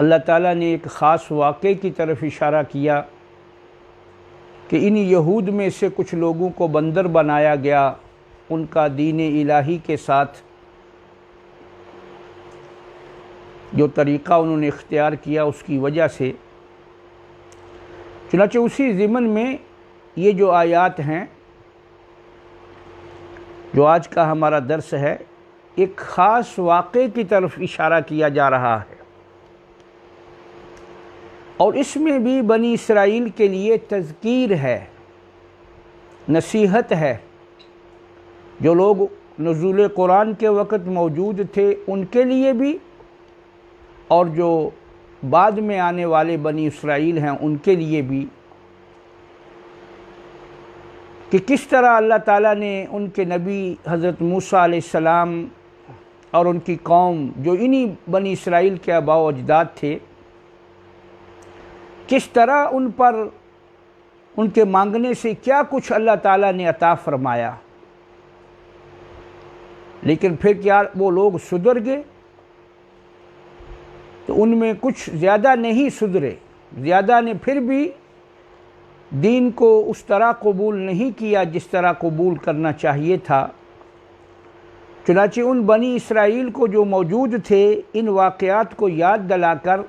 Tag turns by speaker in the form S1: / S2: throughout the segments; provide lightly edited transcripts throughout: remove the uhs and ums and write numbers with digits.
S1: اللہ تعالیٰ نے ایک خاص واقعے کی طرف اشارہ کیا کہ ان یہود میں سے کچھ لوگوں کو بندر بنایا گیا ان کا دین الہی کے ساتھ جو طریقہ انہوں نے اختیار کیا اس کی وجہ سے۔ چنانچہ اسی ضمن میں یہ جو آیات ہیں جو آج کا ہمارا درس ہے، ایک خاص واقعے کی طرف اشارہ کیا جا رہا ہے، اور اس میں بھی بنی اسرائیل کے لیے تذکیر ہے، نصیحت ہے۔ جو لوگ نزول قرآن کے وقت موجود تھے ان کے لیے بھی، اور جو بعد میں آنے والے بنی اسرائیل ہیں ان کے لیے بھی، کہ کس طرح اللہ تعالیٰ نے ان کے نبی حضرت موسیٰ علیہ السلام اور ان کی قوم جو انہی بنی اسرائیل کے آباء و اجداد تھے، کس طرح ان پر ان کے مانگنے سے کیا کچھ اللہ تعالیٰ نے عطا فرمایا، لیکن پھر کیا وہ لوگ سدھر گئے؟ تو ان میں کچھ زیادہ نہیں سدھرے، زیادہ نے پھر بھی دین کو اس طرح قبول نہیں کیا جس طرح قبول کرنا چاہیے تھا۔ چنانچہ ان بنی اسرائیل کو جو موجود تھے ان واقعات کو یاد دلا کر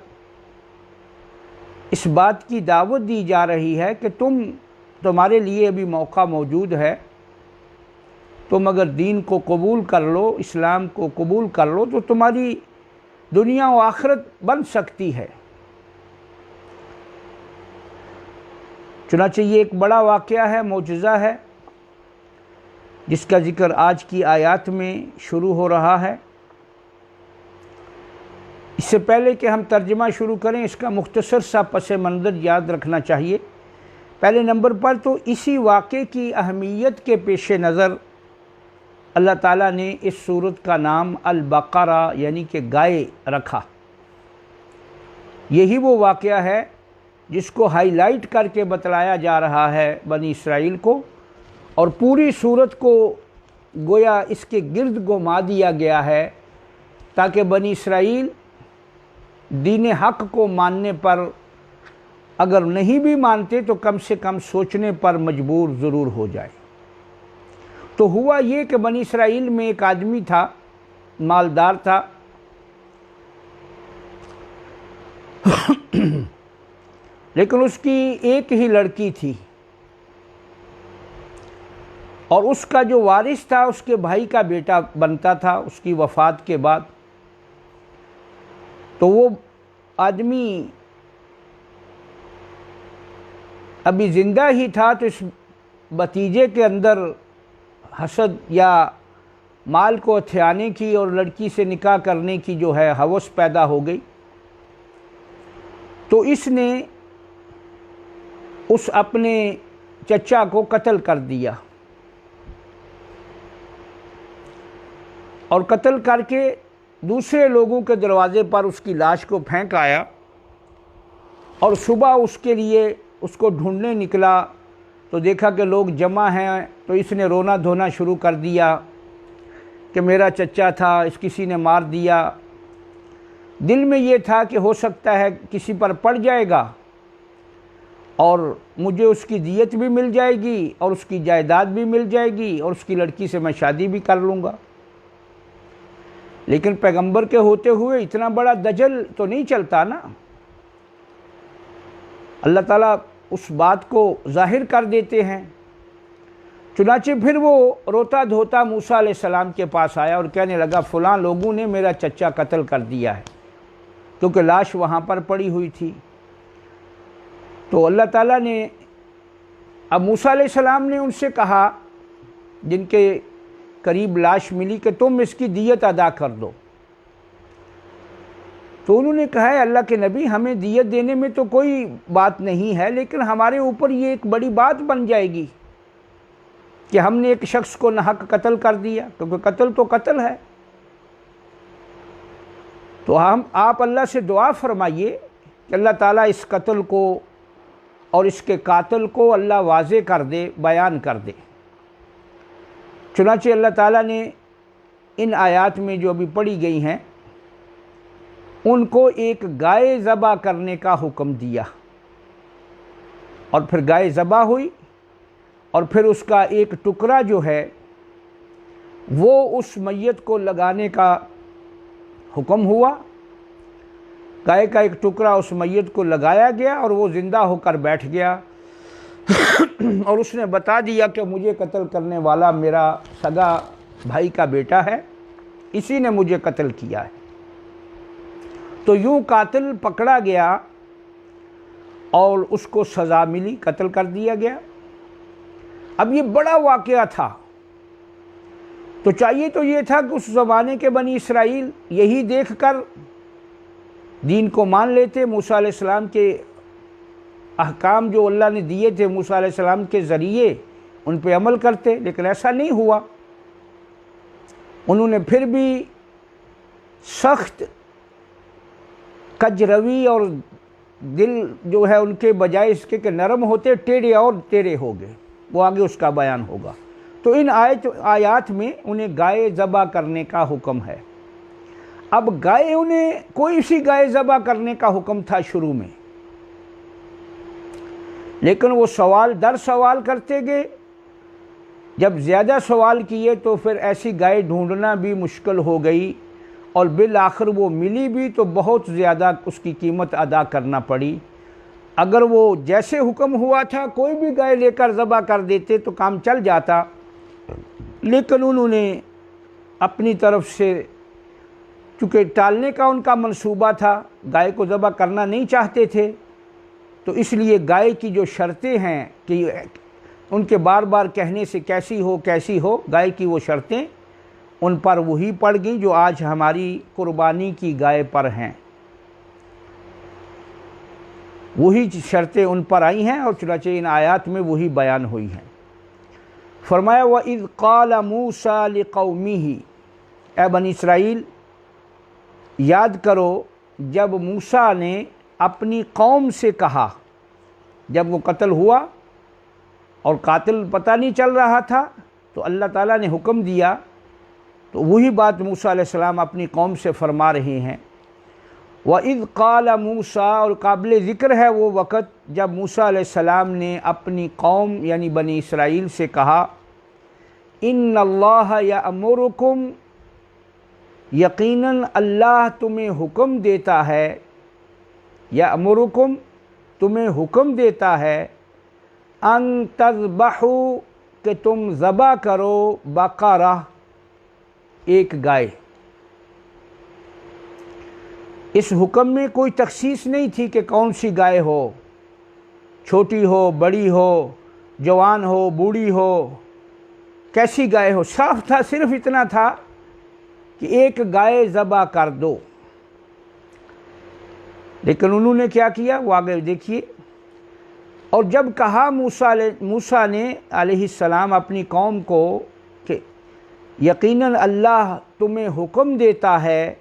S1: اس بات کی دعوت دی جا رہی ہے کہ تمہارے لیے ابھی موقع موجود ہے، تم اگر دین کو قبول کر لو، اسلام کو قبول کر لو تو تمہاری دنیا و آخرت بن سکتی ہے۔ چنانچہ یہ ایک بڑا واقعہ ہے، معجزہ ہے، جس کا ذکر آج کی آیات میں شروع ہو رہا ہے۔ اس سے پہلے کہ ہم ترجمہ شروع کریں، اس کا مختصر سا پس منظر یاد رکھنا چاہیے۔ پہلے نمبر پر تو اسی واقعے کی اہمیت کے پیش نظر اللہ تعالیٰ نے اس سورت کا نام البقرہ یعنی کہ گائے رکھا۔ یہی وہ واقعہ ہے جس کو ہائی لائٹ کر کے بتلایا جا رہا ہے بنی اسرائیل کو، اور پوری سورت کو گویا اس کے گرد گھما دیا گیا ہے تاکہ بنی اسرائیل دین حق کو ماننے پر اگر نہیں بھی مانتے تو کم سے کم سوچنے پر مجبور ضرور ہو جائے۔ تو ہوا یہ کہ بنی اسرائیل میں ایک آدمی تھا، مالدار تھا، لیکن اس کی ایک ہی لڑکی تھی، اور اس کا جو وارث تھا اس کے بھائی کا بیٹا بنتا تھا اس کی وفات کے بعد۔ تو وہ آدمی ابھی زندہ ہی تھا، تو اس بھتیجے کے اندر حسد یا مال کو ہتھیانے کی اور لڑکی سے نکاح کرنے کی جو ہے ہوس پیدا ہو گئی۔ تو اس نے اس اپنے چچا کو قتل کر دیا، اور قتل کر کے دوسرے لوگوں کے دروازے پر اس کی لاش کو پھینک آیا، اور صبح اس کے لیے اس کو ڈھونڈنے نکلا تو دیکھا کہ لوگ جمع ہیں، تو اس نے رونا دھونا شروع کر دیا کہ میرا چچا تھا، اس کسی نے مار دیا۔ دل میں یہ تھا کہ ہو سکتا ہے کسی پر پڑ جائے گا اور مجھے اس کی دیت بھی مل جائے گی اور اس کی جائیداد بھی مل جائے گی اور اس کی لڑکی سے میں شادی بھی کر لوں گا۔ لیکن پیغمبر کے ہوتے ہوئے اتنا بڑا دجل تو نہیں چلتا نا۔ اللہ تعالیٰ اس بات کو ظاہر کر دیتے ہیں۔ چنانچہ پھر وہ روتا دھوتا موسیٰ علیہ السلام کے پاس آیا اور کہنے لگا فلاں لوگوں نے میرا چچا قتل کر دیا ہے، کیونکہ لاش وہاں پر پڑی ہوئی تھی۔ تو اللہ تعالیٰ نے اب موسیٰ علیہ السلام نے ان سے کہا جن کے قریب لاش ملی کہ تم اس کی دیت ادا کر دو۔ تو انہوں نے کہا ہے اللہ کے نبی ہمیں دیت دینے میں تو کوئی بات نہیں ہے، لیکن ہمارے اوپر یہ ایک بڑی بات بن جائے گی کہ ہم نے ایک شخص کو ناحق قتل کر دیا، کیونکہ قتل تو قتل ہے۔ تو آپ اللہ سے دعا فرمائیے کہ اللہ تعالیٰ اس قتل کو اور اس کے قاتل کو اللہ واضح کر دے، بیان کر دے۔ چنانچہ اللہ تعالیٰ نے ان آیات میں جو ابھی پڑھی گئی ہیں ان کو ایک گائے ذبح کرنے کا حکم دیا، اور پھر گائے ذبح ہوئی، اور پھر اس کا ایک ٹکڑا جو ہے وہ اس میت کو لگانے کا حکم ہوا۔ گائے کا ایک ٹکڑا اس میت کو لگایا گیا اور وہ زندہ ہو کر بیٹھ گیا اور اس نے بتا دیا کہ مجھے قتل کرنے والا میرا سگا بھائی کا بیٹا ہے، اسی نے مجھے قتل کیا ہے۔ تو یوں قاتل پکڑا گیا اور اس کو سزا ملی، قتل کر دیا گیا۔ اب یہ بڑا واقعہ تھا، تو چاہیے تو یہ تھا کہ اس زمانے کے بنی اسرائیل یہی دیکھ کر دین کو مان لیتے، موسیٰ علیہ السلام کے احکام جو اللہ نے دیے تھے موسیٰ علیہ السلام کے ذریعے ان پہ عمل کرتے، لیکن ایسا نہیں ہوا۔ انہوں نے پھر بھی سخت کجروی اور دل جو ہے ان کے بجائے اس کے کہ نرم ہوتے، ٹیڑے اور ٹیڑے ہو گئے، وہ آگے اس کا بیان ہوگا۔ تو ان آیات میں انہیں گائے ذبح کرنے کا حکم ہے۔ اب گائے، انہیں کوئی سی گائے ذبح کرنے کا حکم تھا شروع میں، لیکن وہ سوال در سوال کرتے گئے۔ جب زیادہ سوال کیے تو پھر ایسی گائے ڈھونڈنا بھی مشکل ہو گئی، اور بالآخر وہ ملی بھی تو بہت زیادہ اس کی قیمت ادا کرنا پڑی۔ اگر وہ جیسے حکم ہوا تھا کوئی بھی گائے لے کر ذبح کر دیتے تو کام چل جاتا، لیکن انہوں نے اپنی طرف سے، چونکہ ٹالنے کا ان کا منصوبہ تھا، گائے کو ذبح کرنا نہیں چاہتے تھے، تو اس لیے گائے کی جو شرطیں ہیں کہ ان کے بار بار کہنے سے کیسی ہو گائے کی وہ شرطیں ان پر وہی پڑ گئیں جو آج ہماری قربانی کی گائے پر ہیں، وہی شرطیں ان پر آئی ہیں، اور چنانچہ ان آیات میں وہی بیان ہوئی ہیں۔ فرمایا وَإِذْ قَالَ مُوسَىٰ لِقَوْمِهِ، اے بنی اسرائیل یاد کرو جب موسیٰ نے اپنی قوم سے کہا، جب وہ قتل ہوا اور قاتل پتہ نہیں چل رہا تھا تو اللہ تعالیٰ نے حکم دیا، تو وہی بات موسیٰ علیہ السلام اپنی قوم سے فرما رہے ہیں۔ وَإِذْ قَالَ مُوسَىٰ، اور قابل ذکر ہے وہ وقت جب موسیٰ علیہ السلام نے اپنی قوم یعنی بنی اسرائیل سے کہا، إِنَّ اللَّهَ يَأْمُرُكُمْ، یقیناً اللہ تمہیں حکم دیتا ہے، یأمرکم تمہیں حکم دیتا ہے، ان تذبحوا کہ تم ذبح کرو، بقرہ ایک گائے۔ اس حکم میں کوئی تخصیص نہیں تھی کہ کون سی گائے ہو، چھوٹی ہو، بڑی ہو، جوان ہو، بوڑھی ہو، کیسی گائے ہو، صاف تھا، صرف اتنا تھا کہ ایک گائے ذبح کر دو۔ لیکن انہوں نے کیا کیا وہ آگے دیکھیے۔ اور جب کہا موسیٰ نے علیہ السلام اپنی قوم کو کہ یقیناً اللہ تمہیں حکم دیتا ہے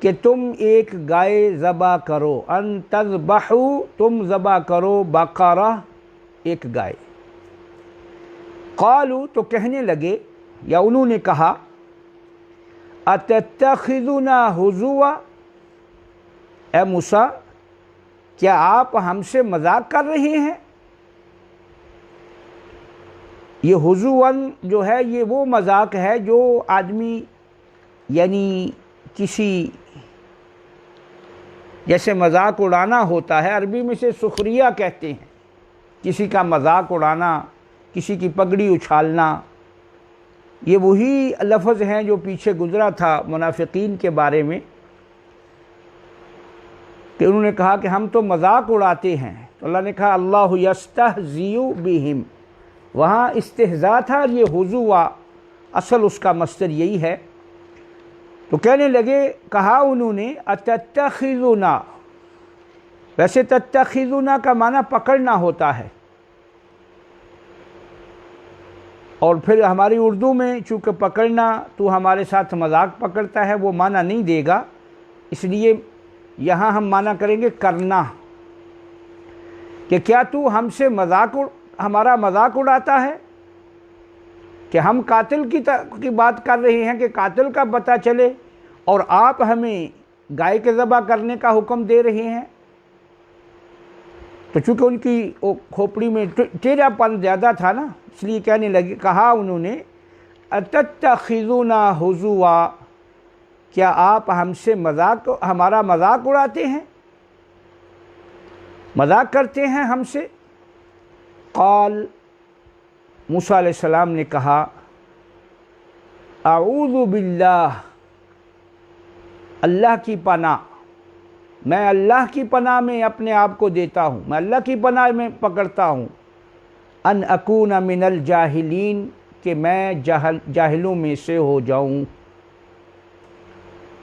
S1: کہ تم ایک گائے ذبح کرو، ان تذبحوا تم ذبح کرو، بقرہ ایک گائے۔ قالوا تو کہنے لگے یا انہوں نے کہا، اتتخذنا ہزوا، اے موسیٰ کیا آپ ہم سے مذاق کر رہے ہیں؟ یہ ہزواً جو ہے یہ وہ مذاق ہے جو آدمی یعنی کسی جیسے مذاق اڑانا ہوتا ہے، عربی میں سے سخریہ کہتے ہیں، کسی کا مذاق اڑانا، کسی کی پگڑی اچھالنا، یہ وہی لفظ ہیں جو پیچھے گزرا تھا منافقین کے بارے میں کہ انہوں نے کہا کہ ہم تو مذاق اڑاتے ہیں، تو اللہ نے کہا اللہ یستہزئ بہم، وہاں استہزاء تھا، اور یہ ہزوا اصل اس کا مصدر یہی ہے۔ تو کہنے لگے، کہا انہوں نے اتتخذنا، ویسے تتخذنا کا معنی پکڑنا ہوتا ہے، اور پھر ہماری اردو میں چونکہ پکڑنا تو ہمارے ساتھ مذاق پکڑتا ہے وہ معنی نہیں دے گا، اس لیے یہاں ہم معنی کریں گے کرنا، کہ کیا تو ہم سے ہمارا مذاق اڑاتا ہے کہ ہم قاتل کی بات کر رہے ہیں کہ قاتل کا پتہ چلے، اور آپ ہمیں گائے کے ذبح کرنے کا حکم دے رہے ہیں؟ تو چونکہ ان کی وہ کھوپڑی میں ٹیڑھا پن زیادہ تھا نا، اس لیے کہنے لگے، کہا انہوں نے اتتخذونا ہزوا، کیا آپ ہمارا مذاق اڑاتے ہیں، مذاق کرتے ہیں ہم سے؟ قال، موسیٰ علیہ السلام نے کہا، اعوذ باللہ، اللہ کی پناہ، میں اللہ کی پناہ میں اپنے آپ کو دیتا ہوں، میں اللہ کی پناہ میں پکڑتا ہوں، ان اکون من الجاہلین، کہ میں جاہلوں میں سے ہو جاؤں،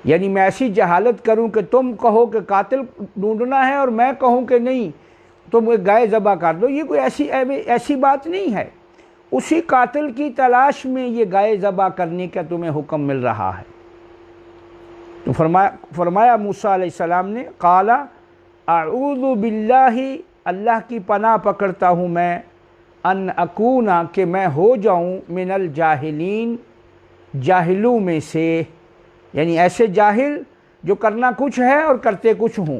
S1: یعنی میں ایسی جہالت کروں کہ تم کہو کہ قاتل ڈھونڈنا ہے اور میں کہوں کہ نہیں تم گائے ذبح کر دو۔ یہ کوئی ایسی بات نہیں ہے، اسی قاتل کی تلاش میں یہ گائے ذبح کرنے کا تمہیں حکم مل رہا ہے۔ تو فرمایا موسیٰ علیہ السلام نے، قال اعوذ باللہ، اللہ کی پناہ پکڑتا ہوں میں، ان اکونا، کہ میں ہو جاؤں، من الجاہلین، جاہلوں میں سے، یعنی ایسے جاہل جو کرنا کچھ ہے اور کرتے کچھ ہوں،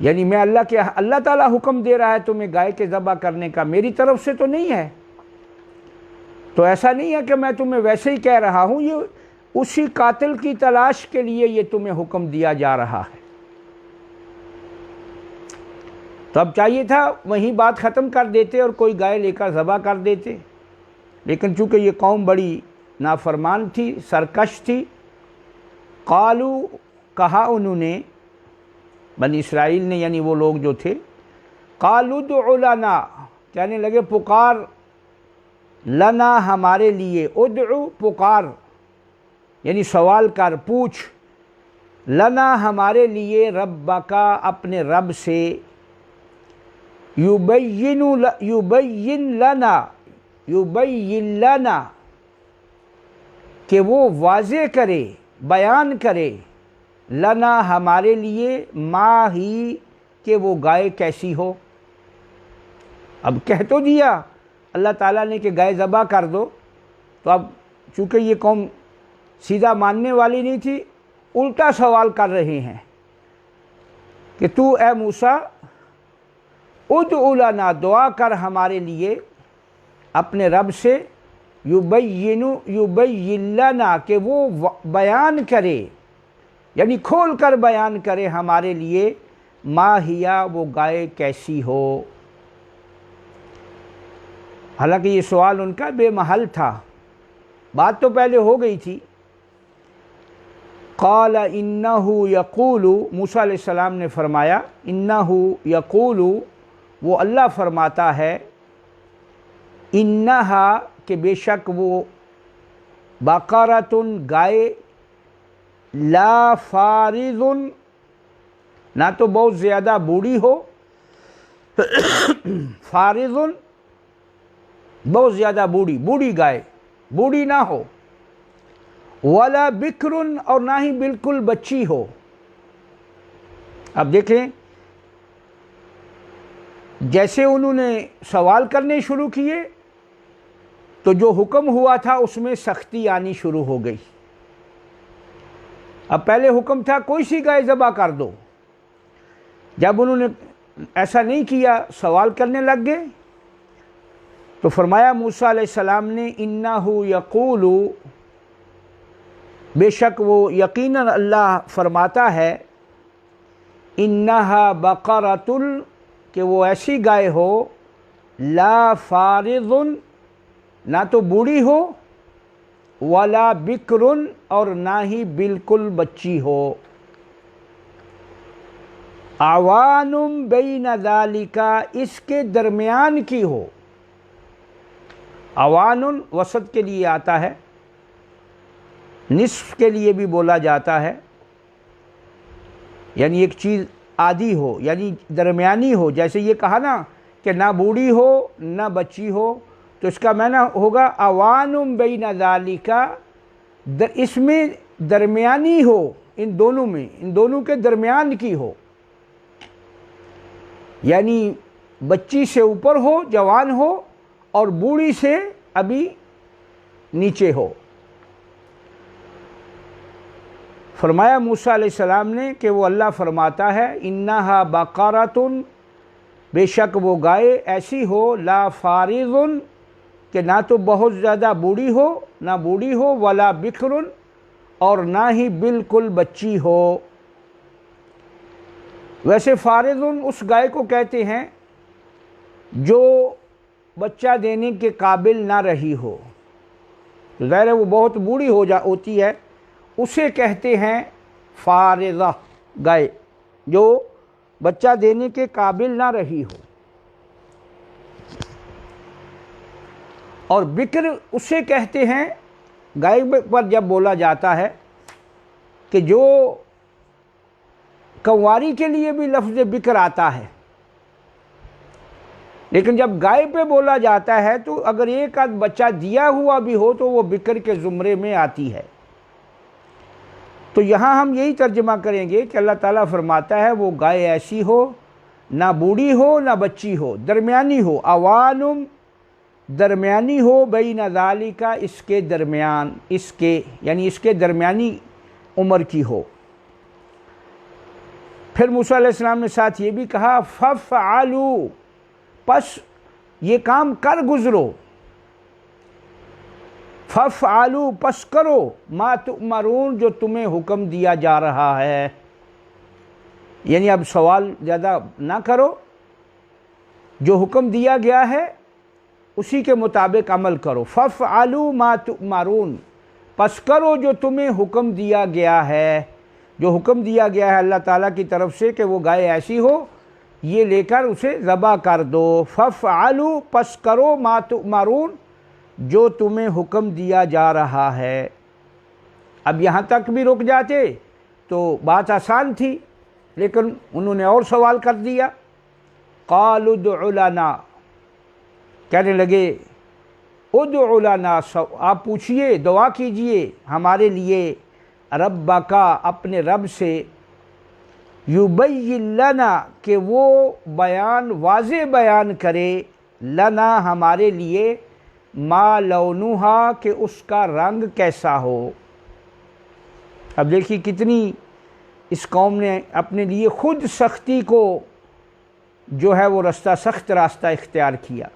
S1: یعنی میں اللہ تعالیٰ حکم دے رہا ہے تمہیں گائے کے ذبح کرنے کا، میری طرف سے تو نہیں ہے، تو ایسا نہیں ہے کہ میں تمہیں ویسے ہی کہہ رہا ہوں، یہ اسی قاتل کی تلاش کے لیے یہ تمہیں حکم دیا جا رہا ہے۔ تو اب چاہیے تھا وہیں بات ختم کر دیتے اور کوئی گائے لے کر ذبح کر دیتے، لیکن چونکہ یہ قوم بڑی نافرمان تھی، سرکش تھی، قالو، کہا انہوں نے، بنی اسرائیل نے، یعنی وہ لوگ جو تھے، قالوا ادع لنا، کہنے لگے پکار، لنا، ہمارے لیے، ادعو، پکار، یعنی سوال کر، پوچھ، لنا، ہمارے لیے، ربک، اپنے رب سے، یبین لنا، کہ وہ واضح کرے، بیان کرے، لنا، ہمارے لیے، ما ہی، کہ وہ گائے کیسی ہو۔ اب کہہ تو دیا اللہ تعالیٰ نے کہ گائے ذبح کر دو، تو اب چونکہ یہ قوم سیدھا ماننے والی نہیں تھی، الٹا سوال کر رہے ہیں کہ تو اے موسیٰ، ادع لنا، دعا کر ہمارے لیے اپنے رب سے، یبین لنا، کہ وہ بیان کرے، یعنی کھول کر بیان کرے ہمارے لیے، ما ہیا، وہ گائے کیسی ہو۔ حالانکہ یہ سوال ان کا بے محل تھا، بات تو پہلے ہو گئی تھی۔ قال انہ یقول، موسیٰ علیہ السلام نے فرمایا، انہ یقول، وہ اللہ فرماتا ہے، انہا، کہ بے شک وہ، بقرۃ، گائے، لا فارض، نہ تو بہت زیادہ بوڑھی ہو، فارض، بہت زیادہ بوڑھی گائے، بوڑھی نہ ہو، ولا بکر، اور نہ ہی بالکل بچی ہو۔ اب دیکھیں، جیسے انہوں نے سوال کرنے شروع کیے تو جو حکم ہوا تھا اس میں سختی آنی شروع ہو گئی۔ اب پہلے حکم تھا کوئی سی گائے ذبح کر دو، جب انہوں نے ایسا نہیں کیا، سوال کرنے لگ گئے، تو فرمایا موسیٰ علیہ السلام نے، انہ یقول، بے شک وہ، یقیناً اللہ فرماتا ہے، انہا بقرۃ، کہ وہ ایسی گائے ہو، لا فارض، نہ تو بوڑھی ہو، ولا بکر، اور نہ ہی بالکل بچی ہو، عوان بین ذالک، اس کے درمیان کی ہو۔ عوان وسط کے لیے آتا ہے، نصف کے لیے بھی بولا جاتا ہے، یعنی ایک چیز آدھی ہو، یعنی درمیانی ہو، جیسے یہ کہا نا کہ نہ بوڑھی ہو نہ بچی ہو، تو اس کا معنی ہوگا عوان بین ذالک، اس میں درمیانی ہو، ان دونوں کے درمیان کی ہو، یعنی بچی سے اوپر ہو، جوان ہو، اور بوڑھی سے ابھی نیچے ہو۔ فرمایا موسیٰ علیہ السلام نے کہ وہ اللہ فرماتا ہے انہا بقرۃ، بے شک وہ گائے ایسی ہو، لا فارض، کہ نہ تو بہت زیادہ بوڑھی ہو، نہ بوڑھی ہو، ولا بکر، اور نہ ہی بالکل بچی ہو۔ ویسے فارض اس گائے کو کہتے ہیں جو بچہ دینے کے قابل نہ رہی ہو، ظاہر ہے وہ بہت بوڑھی ہوتی ہے، اسے کہتے ہیں فارضہ گائے، جو بچہ دینے کے قابل نہ رہی ہو۔ اور بکر اسے کہتے ہیں، گائے پر جب بولا جاتا ہے کہ جو کنواری کے لیے بھی لفظ بکر آتا ہے، لیکن جب گائے پہ بولا جاتا ہے تو اگر ایک آدھ بچہ دیا ہوا بھی ہو تو وہ بکر کے زمرے میں آتی ہے۔ تو یہاں ہم یہی ترجمہ کریں گے کہ اللہ تعالیٰ فرماتا ہے وہ گائے ایسی ہو، نہ بوڑھی ہو نہ بچی ہو، درمیانی ہو، اوانم، درمیانی ہو، بین ذالک، اس کے درمیان، اس کے یعنی اس کے درمیانی عمر کی ہو۔ پھر موسیٰ علیہ السلام نے ساتھ یہ بھی کہا فَفْعَلُوا، پس یہ کام کر گزرو، فَفْعَلُوا، پس کرو، مَا تُؤْمَرُونَ، جو تمہیں حکم دیا جا رہا ہے۔ یعنی اب سوال زیادہ نہ کرو، جو حکم دیا گیا ہے اسی کے مطابق عمل کرو۔ فَفْعَلُوا مَا تُؤْمَرُونَ، پس کرو جو تمہیں حکم دیا گیا ہے، جو حکم دیا گیا ہے اللہ تعالیٰ کی طرف سے کہ وہ گائے ایسی ہو، یہ لے کر اسے ذبح کر دو۔ فَفْعَلُوا، پس کرو، مَا تُؤْمَرُونَ، جو تمہیں حکم دیا جا رہا ہے۔ اب یہاں تک بھی رک جاتے تو بات آسان تھی، لیکن انہوں نے اور سوال کر دیا۔ قَالُوا ادْعُ لَنَا، کہنے لگے ادْعُ لَنَا، آپ پوچھئے، دعا کیجئے ہمارے لیے، ربک، اپنے رب سے، یبین لنا، کہ وہ بیان، واضح بیان کرے، لنا، ہمارے لیے، ما لونہا، کہ اس کا رنگ کیسا ہو۔ اب دیکھیے کتنی اس قوم نے اپنے لیے خود سختی کو جو ہے وہ سخت راستہ اختیار کیا۔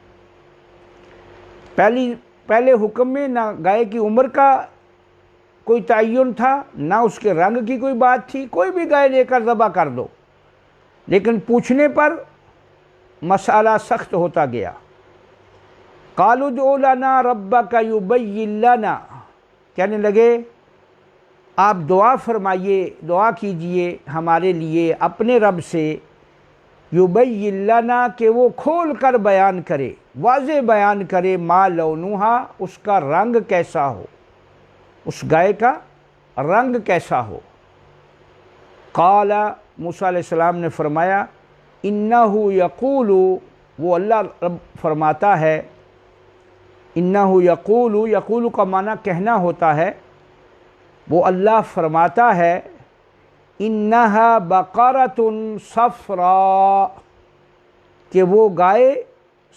S1: پہلے حکم میں نہ گائے کی عمر کا کوئی تعین تھا، نہ اس کے رنگ کی کوئی بات تھی، کوئی بھی گائے لے کر ذبح کر دو، لیکن پوچھنے پر مسئلہ سخت ہوتا گیا۔ قالوا ادْعُ لَنَا رَبَّكَ يُبَيِّن لَنَا، کہنے لگے آپ دعا فرمائیے، دعا کیجئے ہمارے لیے اپنے رب سے، یبین لنا، کہ وہ کھول کر بیان کرے، واضح بیان کرے، ما لونہا، اس کا رنگ کیسا ہو، اس گائے کا رنگ کیسا ہو۔ قال، موسیٰ علیہ السلام نے فرمایا، انہ یقول، وہ اللہ رب فرماتا ہے، انہ یقول، یقول کا معنی کہنا ہوتا ہے، وہ اللہ فرماتا ہے، انہا بقرۃ صفراء، کہ وہ گائے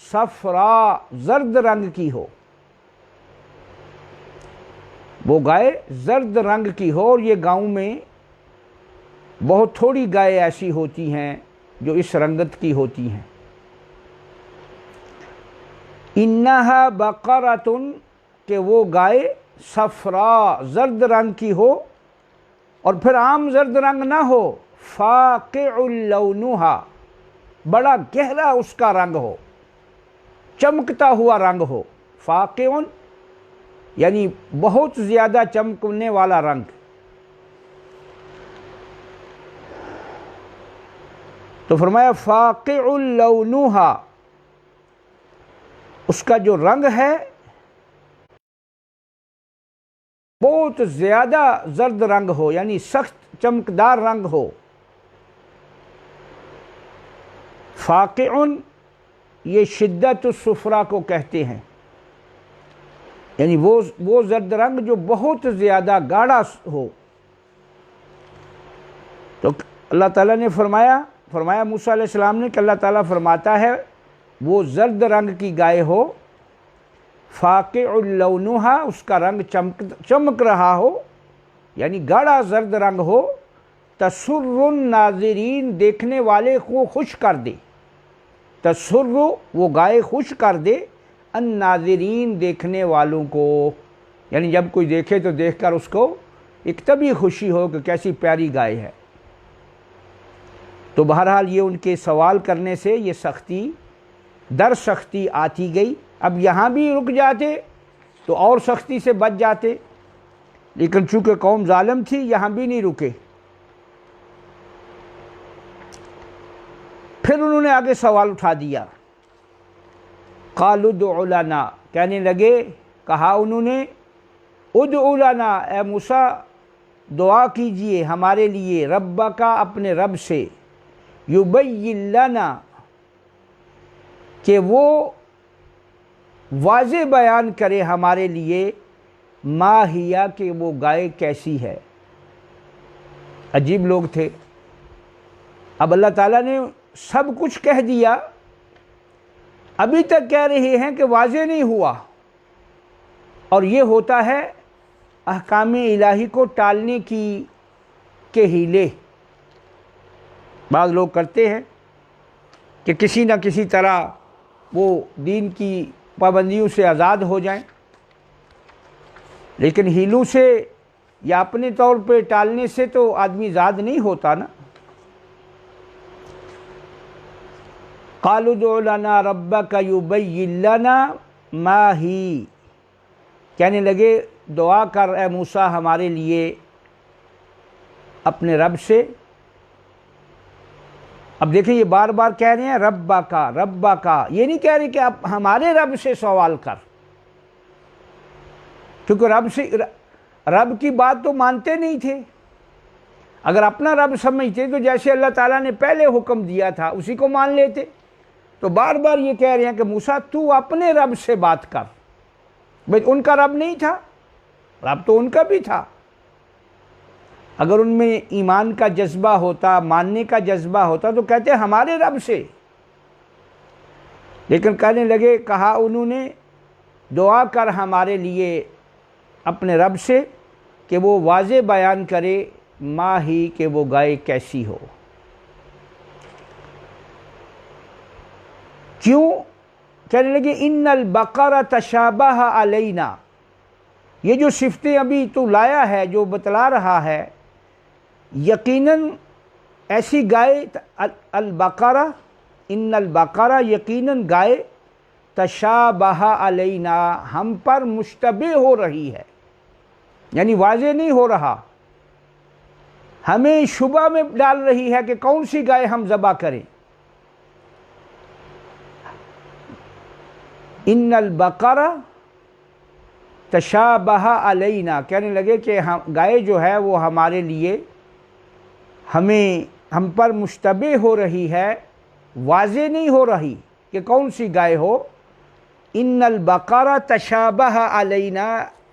S1: صفراء، زرد رنگ کی ہو، وہ گائے زرد رنگ کی ہو۔ اور یہ گاؤں میں بہت تھوڑی گائے ایسی ہوتی ہیں جو اس رنگت کی ہوتی ہیں۔ انہا بقرۃ، کہ وہ گائے صفراء، زرد رنگ کی ہو، اور پھر عام زرد رنگ نہ ہو، فاقع لونہا، بڑا گہرا اس کا رنگ ہو، چمکتا ہوا رنگ ہو، فاقع یعنی بہت زیادہ چمکنے والا رنگ۔ تو فرمایا فاقع لونہا، اس کا جو رنگ ہے بہت زیادہ زرد رنگ ہو، یعنی سخت چمکدار رنگ ہو۔ فاقع یہ شدت الصفرا کو کہتے ہیں، یعنی وہ زرد رنگ جو بہت زیادہ گاڑھا ہو۔ تو اللہ تعالیٰ نے فرمایا موسیٰ علیہ السلام نے کہ اللہ تعالیٰ فرماتا ہے وہ زرد رنگ کی گائے ہو، فاقع لونہا، اس کا رنگ چمک رہا ہو، یعنی گاڑھا زرد رنگ ہو، تسر الناظرین دیکھنے والے کو خوش کر دے، تسر وہ گائے خوش کر دے، الناظرین دیکھنے والوں کو، یعنی جب کوئی دیکھے تو دیکھ کر اس کو ایک طبی خوشی ہو کہ کیسی پیاری گائے ہے۔ تو بہرحال یہ ان کے سوال کرنے سے یہ سختی در سختی آتی گئی۔ اب یہاں بھی رک جاتے تو اور سختی سے بچ جاتے، لیکن چونکہ قوم ظالم تھی یہاں بھی نہیں رکے۔ پھر انہوں نے آگے سوال اٹھا دیا، قالوا ادع لنا، کہنے لگے، کہا انہوں نے، ادع لنا، اے موسیٰ دعا کیجئے ہمارے لیے، ربک، اپنے رب سے، یبین لنا، کہ وہ واضح بیان کرے ہمارے لیے، ما ہیا، کہ وہ گائے کیسی ہے۔ عجیب لوگ تھے، اب اللہ تعالیٰ نے سب کچھ کہہ دیا، ابھی تک کہہ رہے ہیں کہ واضح نہیں ہوا، اور یہ ہوتا ہے احکام الہی کو ٹالنے کے ہیلے بعض لوگ کرتے ہیں کہ کسی نہ کسی طرح وہ دین کی پابندیوں سے آزاد ہو جائیں، لیکن ہیلوں سے یا اپنے طور پہ ٹالنے سے تو آدمی آزاد نہیں ہوتا نا۔ قالوا ادع لنا ربک یبین لنا ما ہی، کہنے لگے دعا کر اے موسیٰ ہمارے لیے اپنے رب سے۔ اب دیکھیں یہ بار بار کہہ رہے ہیں ربک، ربک، یہ نہیں کہہ رہے کہ اب ہمارے رب سے سوال کر، کیونکہ رب کی بات تو مانتے نہیں تھے۔ اگر اپنا رب سمجھتے تو جیسے اللہ تعالیٰ نے پہلے حکم دیا تھا اسی کو مان لیتے۔ تو بار بار یہ کہہ رہے ہیں کہ موسیٰ تو اپنے رب سے بات کر۔ بھئی ان کا رب نہیں تھا، رب تو ان کا بھی تھا۔ اگر ان میں ایمان کا جذبہ ہوتا، ماننے کا جذبہ ہوتا تو کہتے ہمارے رب سے، لیکن کہنے لگے، کہا انہوں نے دعا کر ہمارے لیے اپنے رب سے کہ وہ واضح بیان کرے، ما ہی، کہ وہ گائے کیسی ہو۔ کیوں؟ کہنے لگے ان البقرہ تشابہ علینا، یہ جو صفتیں ابھی تو لایا ہے، جو بتلا رہا ہے، یقیناً ایسی گائے، البقرہ، ان البقرہ، یقیناً گائے، تشابہ علینا، ہم پر مشتبہ ہو رہی ہے، یعنی واضح نہیں ہو رہا، ہمیں شبہ میں ڈال رہی ہے کہ کون سی گائے ہم ذبح کریں۔ ان البقرہ تشابہ علینا، کہنے لگے کہ گائے جو ہے وہ ہمارے لیے، ہم پر مشتبہ ہو رہی ہے، واضح نہیں ہو رہی کہ کون سی گائے ہو۔ ان البقرہ تشابہ علینا،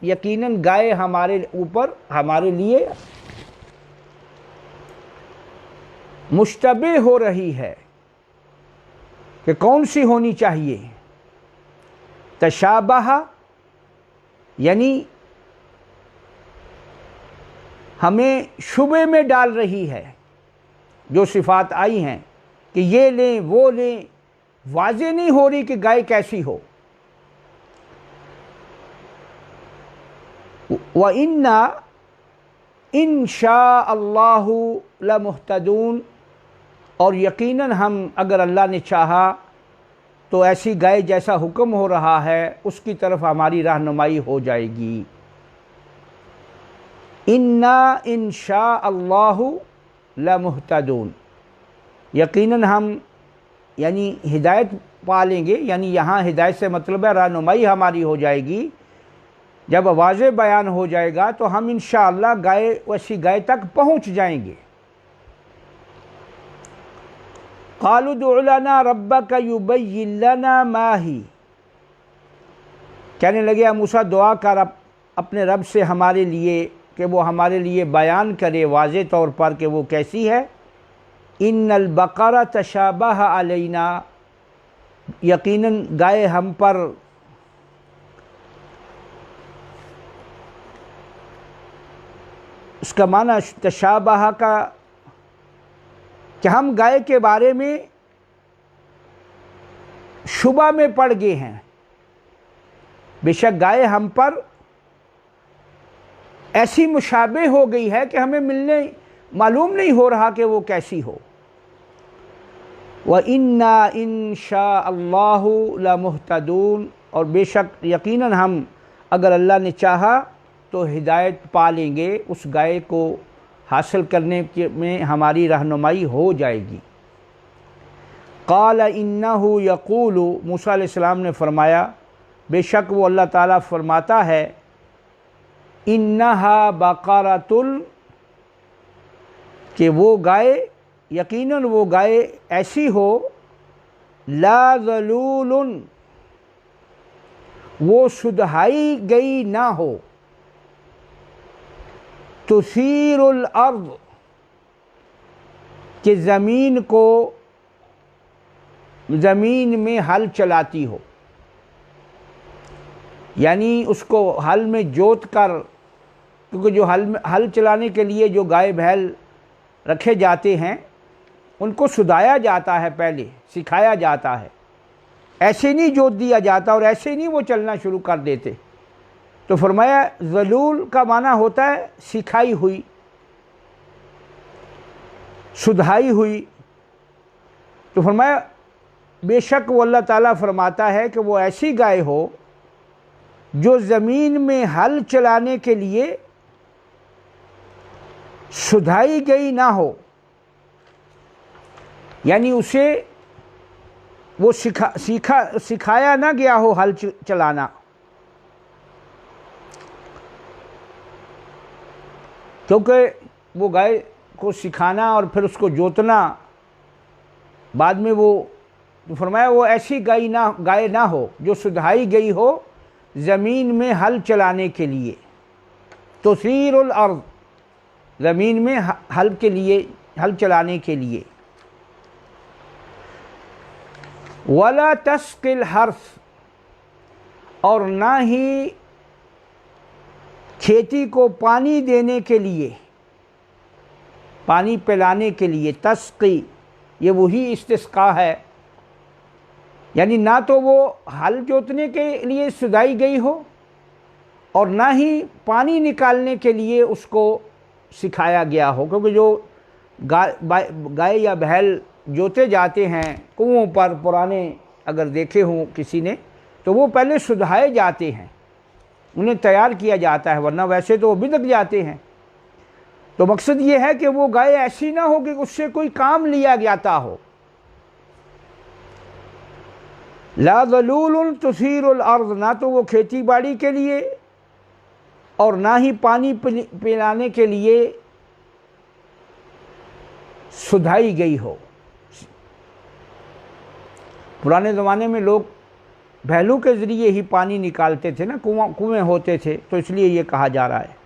S1: یقیناً گائے ہمارے اوپر، ہمارے لیے مشتبہ ہو رہی ہے کہ کون سی ہونی چاہیے۔ تشابہ یعنی ہمیں شبے میں ڈال رہی ہے، جو صفات آئی ہیں کہ یہ لیں وہ لیں، واضح نہیں ہو رہی کہ گائے کیسی ہو۔ وَإِنَّا إِن شَاءَ اللَّهُ لَمُهْتَدُونَ، اور یقیناً ہم اگر اللہ نے چاہا تو ایسی گائے جیسا حکم ہو رہا ہے اس کی طرف ہماری رہنمائی ہو جائے گی۔ اِنَّا إِن شَاءَ اللَّهُ لَمُهْتَدُونَ، یقیناً ہم یعنی ہدایت پالیں گے، یعنی یہاں ہدایت سے مطلب ہے رہنمائی ہماری ہو جائے گی۔ جب واضح بیان ہو جائے گا تو ہم انشاءاللہ ویسی گائے تک پہنچ جائیں گے۔ قالوا ادع لنا ربک یبین لنا ما ہی، کہنے لگے اے موسیٰ دعا کر اپنے رب سے ہمارے لیے کہ وہ ہمارے لیے بیان کرے واضح طور پر کہ وہ کیسی ہے۔ ان البقرہ تشابہ علینا، یقیناً گائے ہم پر اس کا معنی تشابہ کا کہ ہم گائے کے بارے میں شبہ میں پڑ گئے ہیں، بے شک گائے ہم پر ایسی مشابہ ہو گئی ہے کہ ہمیں معلوم نہیں ہو رہا کہ وہ کیسی ہو۔ وَإِنَّا إِن شَاءَ اللَّهُ لَمُهْتَدُونَ، اور بے شک یقیناً ہم اگر اللہ نے چاہا تو ہدایت پا لیں گے، اس گائے کو حاصل کرنے میں ہماری رہنمائی ہو جائے گی۔ قَالَ إِنَّهُ يَقُولُ، موسیٰ علیہ السلام نے فرمایا بے شک وہ اللہ تعالیٰ فرماتا ہے، إِنَّهَا بَقَرَةٌ، کہ وہ گائے یقیناً وہ گائے ایسی ہو، لا ذلول، وہ سدھائی گئی نہ ہو، تثیر الارض، کہ زمین میں ہل چلاتی ہو، یعنی اس کو ہل میں جوت کر، کیونکہ جو ہل چلانے کے لیے جو گائے بھیل رکھے جاتے ہیں ان کو سدھایا جاتا ہے، پہلے سکھایا جاتا ہے، ایسے نہیں جوت دیا جاتا اور ایسے نہیں وہ چلنا شروع کر دیتے۔ تو فرمایا ذلول کا معنی ہوتا ہے سکھائی ہوئی، سدھائی ہوئی۔ تو فرمایا بے شک وہ اللہ تعالیٰ فرماتا ہے کہ وہ ایسی گائے ہو جو زمین میں ہل چلانے کے لیے سدھائی گئی نہ ہو، یعنی اسے وہ سکھایا نہ گیا ہو ہل چلانا، کیونکہ وہ گائے کو سکھانا اور پھر اس کو جوتنا بعد میں، وہ فرمایا وہ ایسی گائے نہ ہو جو سدھائی گئی ہو زمین میں ہل چلانے کے لیے، تثیر الارض، زمین میں ہل چلانے کے لیے، ولا تسقی الحرث، اور نہ ہی کھیتی کو پانی دینے کے لیے، پانی پلانے کے لیے، تسقی یہ وہی استسقاء ہے، یعنی نہ تو وہ ہل جوتنے کے لیے سدھائی گئی ہو اور نہ ہی پانی نکالنے کے لیے اس کو سکھایا گیا ہو، کیونکہ جو گائے یا بھیل جوتے جاتے ہیں کنووں پر، پرانے اگر دیکھے ہوں کسی نے تو وہ پہلے سدھائے جاتے ہیں، انہیں تیار کیا جاتا ہے، ورنہ ویسے تو وہ بدک جاتے ہیں۔ تو مقصد یہ ہے کہ وہ گائے ایسی نہ ہو کہ اس سے کوئی کام لیا جاتا ہو، لا ذلول تثیر الارض، نہ تو وہ کھیتی باڑی کے لیے اور نہ ہی پانی پلانے کے لیے سدھائی گئی ہو۔ پرانے زمانے میں لوگ بھیلوں کے ذریعے ہی پانی نکالتے تھے نا، کنویں ہوتے تھے، تو اس لیے یہ کہا جا رہا ہے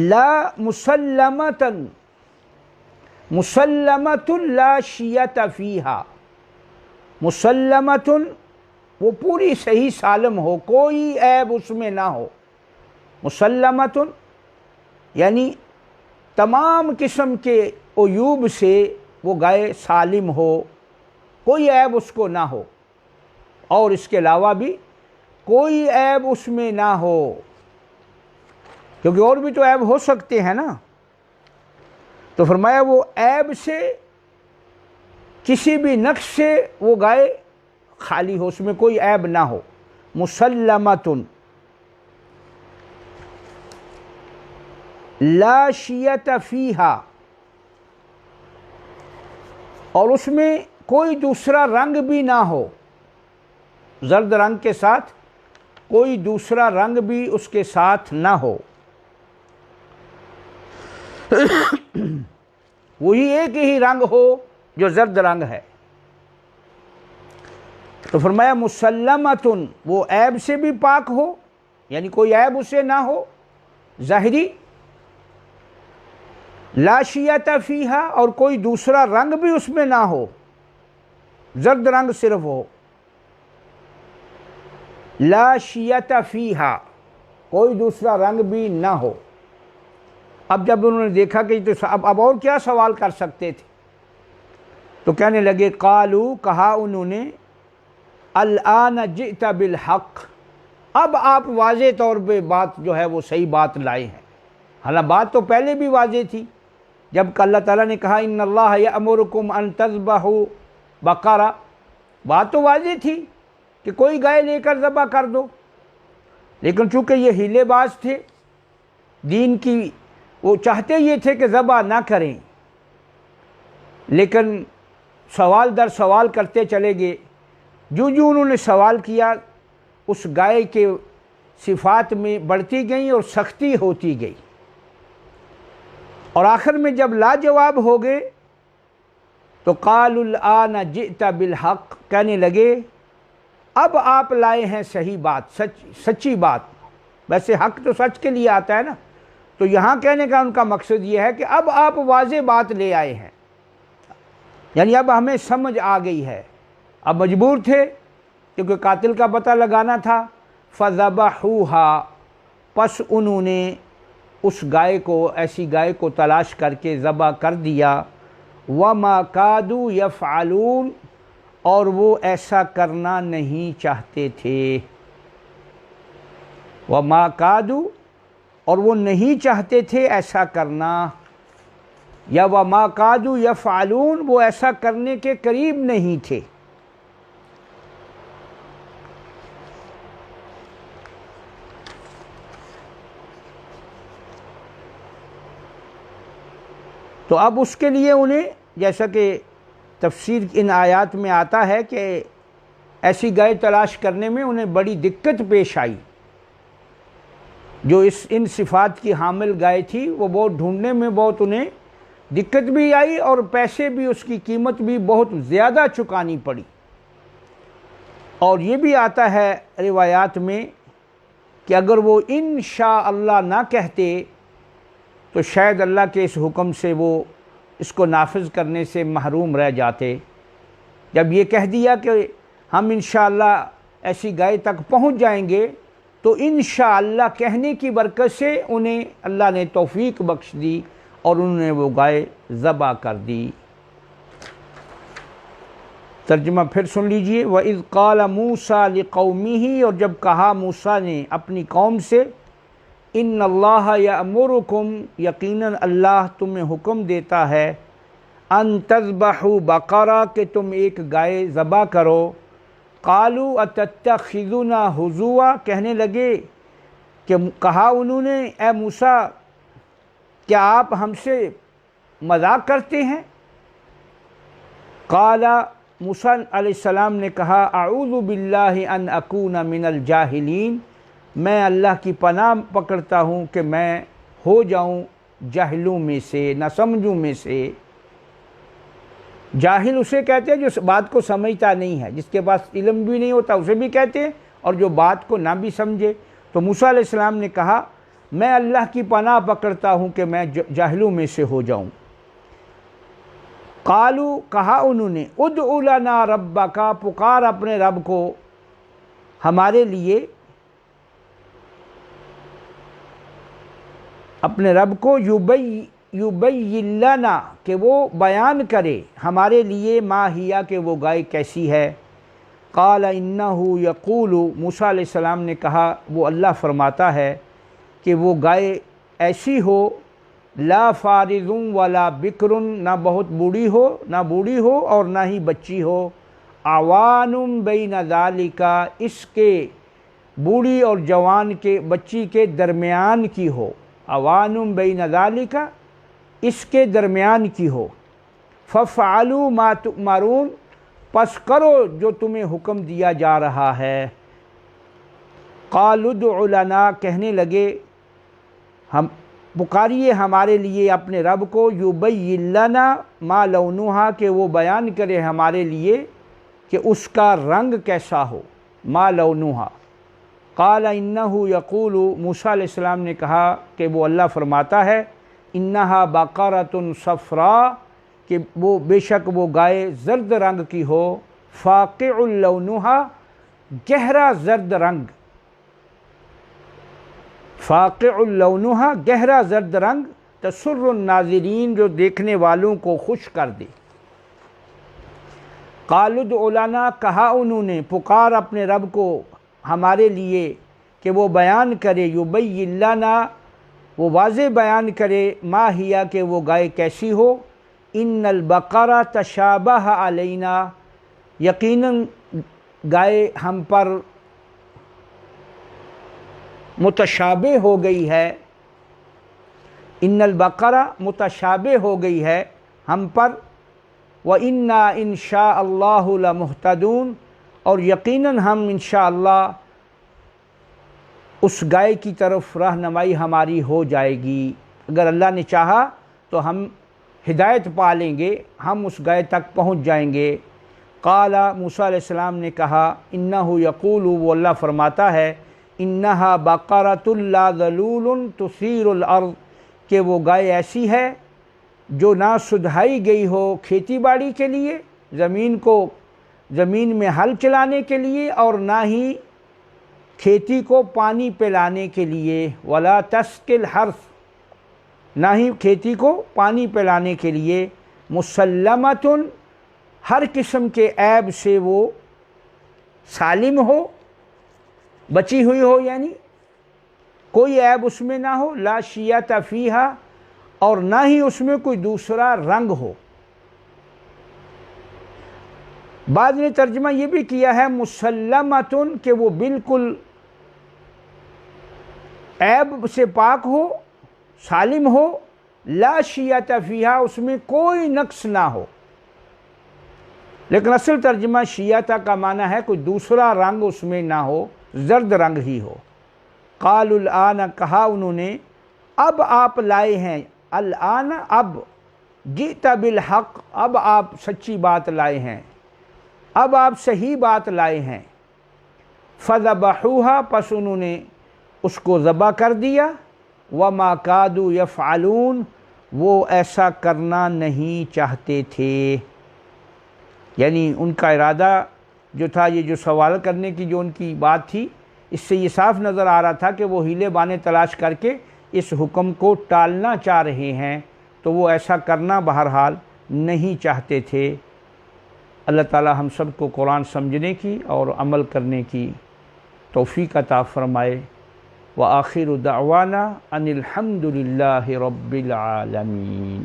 S1: لا مسلمتن، مسلمتن لا شیۃ فیہا، مسلمتن وہ پوری صحیح سالم ہو، کوئی عیب اس میں نہ ہو، مسلمتن یعنی تمام قسم کے عیوب سے وہ گائے سالم ہو، کوئی عیب اس کو نہ ہو، اور اس کے علاوہ بھی کوئی عیب اس میں نہ ہو، کیونکہ اور بھی تو عیب ہو سکتے ہیں نا۔ تو فرمایا وہ عیب سے، کسی بھی نقص سے وہ گائے خالی ہو، اس میں کوئی عیب نہ ہو، مسلمتن لا شیۃ فیہا، اور اس میں کوئی دوسرا رنگ بھی نہ ہو، زرد رنگ کے ساتھ کوئی دوسرا رنگ بھی اس کے ساتھ نہ ہو، وہی ایک ہی رنگ ہو جو زرد رنگ ہے۔ تو فرمایا مسلمتن وہ عیب سے بھی پاک ہو، یعنی کوئی عیب اسے نہ ہو ظاہری، لا شیۃ فیہا اور کوئی دوسرا رنگ بھی اس میں نہ ہو، زرد رنگ صرف ہو، لا شیۃ فیہا کوئی دوسرا رنگ بھی نہ ہو۔ اب جب انہوں نے دیکھا کہ تو اب اور کیا سوال کر سکتے تھے، تو کہنے لگے قالو، کہا انہوں نے الآن جئت بالحق، اب آپ واضح طور پہ بات جو ہے وہ صحیح بات لائے ہیں۔ حالانکہ بات تو پہلے بھی واضح تھی، جب کہ اللہ تعالیٰ نے کہا ان اللہ یأمرکم ان تذبحوا بقرہ، بات تو واضح تھی کہ کوئی گائے لے کر ذبح کر دو، لیکن چونکہ یہ ہیلے باز تھے دین کی، وہ چاہتے یہ تھے کہ ذبح نہ کریں، لیکن سوال در سوال کرتے چلے گئے۔ جو انہوں نے سوال کیا اس گائے کے صفات میں بڑھتی گئیں اور سختی ہوتی گئی، اور آخر میں جب لاجواب ہو گئے تو قالوا الآن جئت بالحق، کہنے لگے اب آپ لائے ہیں صحیح بات، سچی بات۔ ویسے حق تو سچ کے لیے آتا ہے نا، تو یہاں کہنے کا ان کا مقصد یہ ہے کہ اب آپ واضح بات لے آئے ہیں، یعنی اب ہمیں سمجھ آ گئی ہے۔ اب مجبور تھے کیونکہ قاتل کا پتہ لگانا تھا۔ فذبحوها، پس انہوں نے اس گائے کو، ایسی گائے کو تلاش کر کے ذبح کر دیا۔ وما کادوا یفعلون، اور وہ ایسا کرنا نہیں چاہتے تھے۔ وما کادوا، اور وہ نہیں چاہتے تھے ایسا کرنا، یا وما کادوا یفعلون، وہ ایسا کرنے کے قریب نہیں تھے۔ تو اب اس کے لیے انہیں، جیسا کہ تفسیر ان آیات میں آتا ہے کہ ایسی گائے تلاش کرنے میں انہیں بڑی دقت پیش آئی، جو ان صفات کی حامل گائے تھی وہ بہت ڈھونڈنے میں بہت انہیں دقت بھی آئی، اور پیسے بھی، اس کی قیمت بھی بہت زیادہ چکانی پڑی۔ اور یہ بھی آتا ہے روایات میں کہ اگر وہ انشاءاللہ نہ کہتے تو شاید اللہ کے اس حکم سے وہ اس کو نافذ کرنے سے محروم رہ جاتے۔ جب یہ کہہ دیا کہ ہم انشاءاللہ ایسی گائے تک پہنچ جائیں گے، تو انشاءاللہ کہنے کی برکت سے انہیں اللہ نے توفیق بخش دی اور انہوں نے وہ گائے ذبح کر دی۔ ترجمہ پھر سن لیجئے۔ وَإِذْ قَالَ مُوسَىٰ لِقَوْمِهِ، اور جب کہا موسیٰ نے اپنی قوم سے، ان اللہ یأمرکم، یقیناً اللہ تمہیں حکم دیتا ہے، ان تذبحوا بقرہ، کہ تم ایک گائے ذبح کرو۔ قالوا اتتخذنا ہزوا، کہنے لگے کہ کہا انہوں نے اے موسیٰ کیا آپ ہم سے مذاق کرتے ہیں؟ قال، موسیٰ علیہ السلام نے کہا اعوذ باللہ ان اکون من الجاہلین، میں اللہ کی پناہ پکڑتا ہوں کہ میں ہو جاؤں جاہلوں میں سے، نہ سمجھوں میں سے۔ جاہل اسے کہتے ہیں جو بات کو سمجھتا نہیں ہے، جس کے پاس علم بھی نہیں ہوتا اسے بھی کہتے ہیں، اور جو بات کو نہ بھی سمجھے۔ تو موسیٰ علیہ السلام نے کہا میں اللہ کی پناہ پکڑتا ہوں کہ میں جاہلوں میں سے ہو جاؤں۔ قالوا، کہا انہوں نے ادع لنا ربک، پکار اپنے رب کو ہمارے لیے، اپنے رب کو، یبین لنا، کہ وہ بیان کرے ہمارے لیے، ما ہیا، کہ وہ گائے کیسی ہے۔ قال انہ یقول، موسیٰ علیہ السلام نے کہا وہ اللہ فرماتا ہے کہ وہ گائے ایسی ہو، لا فارض ولا بکر، نہ بہت بوڑھی ہو اور نہ ہی بچی ہو، عوان بین ذالک، اس کے بوڑھی اور جوان کے بچی کے درمیان کی ہو، عوان بین ذالک، اس کے درمیان کی ہو۔ ففعلوا ما تؤمرون، پس کرو جو تمہیں حکم دیا جا رہا ہے۔ قالوا ادع لنا، کہنے لگے ہم پکاریے ہمارے لیے اپنے رب کو، یبین لنا ما لونہا، کہ وہ بیان کرے ہمارے لیے کہ اس کا رنگ کیسا ہو، ما لونہا۔ قال انہ یقول، موسیٰ علیہ السلام نے کہا کہ وہ اللہ فرماتا ہے، انہا بقرۃ صفراء، کہ وہ بے شک وہ گائے زرد رنگ کی ہو، فاقع لونہا، گہرا زرد رنگ۔ فاقع لونھا، گہرا زرد رنگ، تسر الناظرین، جو دیکھنے والوں کو خوش کر دے۔ قالوا ادع لنا، کہا انہوں نے، پکار اپنے رب کو ہمارے لیے کہ وہ بیان کرے، یبین لنا، وہ واضح بیان کرے، ما ہیا، کہ وہ گائے کیسی ہو، ان البقرہ تشابہ علینا، یقیناً گائے ہم پر متشابہ ہو گئی ہے، ان البقرہ متشابہ ہو گئی ہے ہم پر، وَإِنَّا إِن شَاءَ اللَّهُ لَمُهْتَدُونَ، اور یقیناً ہم انشاءاللہ اس گائے کی طرف رہنمائی ہماری ہو جائے گی، اگر اللہ نے چاہا تو ہم ہدایت پا لیں گے، ہم اس گائے تک پہنچ جائیں گے۔ قال، موسیٰ علیہ السلام نے کہا، انہ یقول، وہ اللہ فرماتا ہے، انہا بقرۃ لا ذلول تثیر الارض، کہ وہ گائے ایسی ہے جو نہ سدھائی گئی ہو کھیتی باڑی کے لیے، زمین میں ہل چلانے کے لیے، اور نہ ہی کھیتی کو پانی پلانے کے لیے، ولا تسقی الحرث، نہ ہی کھیتی کو پانی پلانے کے لیے، مسلمۃ، ہر قسم کے عیب سے وہ سالم ہو، بچی ہوئی ہو، یعنی کوئی عیب اس میں نہ ہو، لا شیۃ فیہا، اور نہ ہی اس میں کوئی دوسرا رنگ ہو۔ بعض نے ترجمہ یہ بھی کیا ہے مسلمۃ، کہ وہ بالکل عیب سے پاک ہو، سالم ہو، لا شیۃ فیہا، اس میں کوئی نقص نہ ہو، لیکن اصل ترجمہ شیۃ کا معنی ہے کوئی دوسرا رنگ اس میں نہ ہو، زرد رنگ ہی ہو۔ قالوا الآن، کہا انہوں نے، اب آپ لائے ہیں، الآن، اب، جئت بالحق، اب آپ سچی بات لائے ہیں، اب آپ صحیح بات لائے ہیں۔ فذبحوها، پس انہوں نے اس کو ذبح کر دیا، وما کادوا یفعلون، وہ ایسا کرنا نہیں چاہتے تھے، یعنی ان کا ارادہ جو تھا، یہ جو سوال کرنے کی جو ان کی بات تھی، اس سے یہ صاف نظر آ رہا تھا کہ وہ ہیلے بانے تلاش کر کے اس حکم کو ٹالنا چاہ رہے ہیں، تو وہ ایسا کرنا بہرحال نہیں چاہتے تھے۔ اللہ تعالی ہم سب کو قرآن سمجھنے کی اور عمل کرنے کی توفیق عطا فرمائے۔ وآخر دعوانا ان الحمد للہ رب العالمین۔